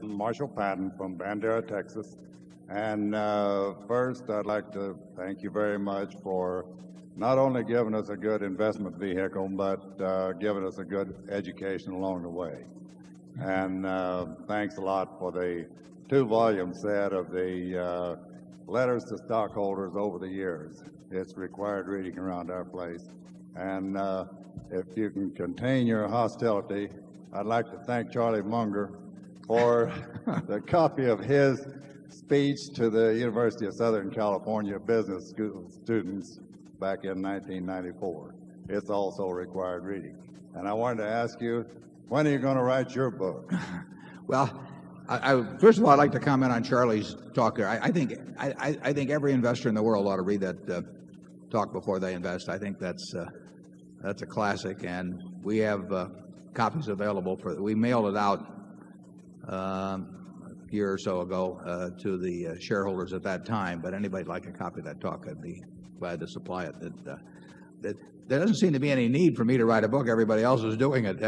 Marshall Patton from Bandera, Texas. And first, I'd like to thank you very much for not only giving us a good investment vehicle, but giving us a good education along the way. And thanks a lot for the 2-volume set of the letters to stockholders over the years. It's required reading around our place. And if you can contain your hostility, I'd like to thank Charlie Munger for the copy of his speech to the University of Southern California business school students back in 1994. It's also required reading. And I wanted to ask you, when are you going to write your book? Well, first of all, I'd like to comment on Charlie's talk there. I think every investor in the world ought to read that talk before they invest. I think that's a classic, and we have copies available we mailed it out a year or so ago to the shareholders at that time. But anybody'd like a copy of that talk, I'd be glad to supply it. There doesn't seem to be any need for me to write a book. Everybody else is doing it.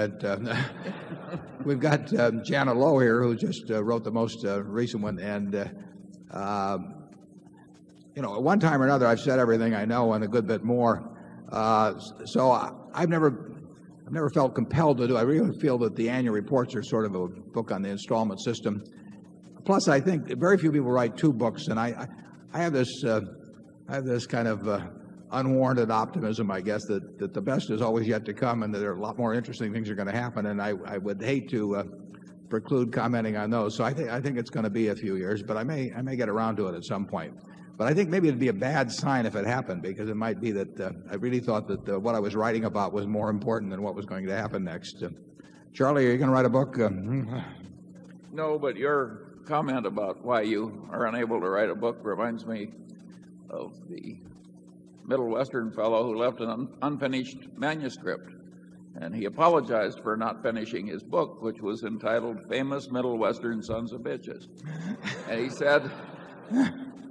We've got Janet Lowe here, who just wrote the most recent one. And, at one time or another, I've said everything I know and a good bit more. So I've never felt compelled to do. I really feel that the annual reports are sort of a book on the installment system. Plus, I think very few people write 2 books, and I have this kind of unwarranted optimism, I guess, that the best is always yet to come, and that there are a lot more interesting things are going to happen. And I would hate to preclude commenting on those. So I think it's going to be a few years, but I may get around to it at some point. But I think maybe it'd be a bad sign if it happened, because it might be that I really thought that what I was writing about was more important than what was going to happen next. Charlie, are you going to write a book? No, but your comment about why you are unable to write a book reminds me of the Middle Western fellow who left an unfinished manuscript. And he apologized for not finishing his book, which was entitled Famous Middle Western Sons of Bitches. And he said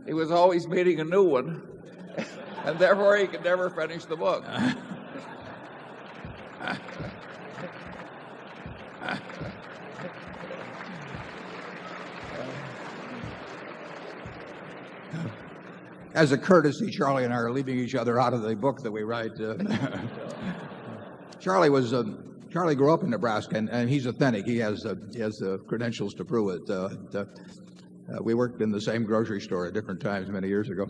he was always meeting a new one, and therefore he could never finish the book. As a courtesy, Charlie and I are leaving each other out of the book that we write. Charlie grew up in Nebraska, and he's authentic. He has the credentials to prove it. We worked in the same grocery store at different times many years ago.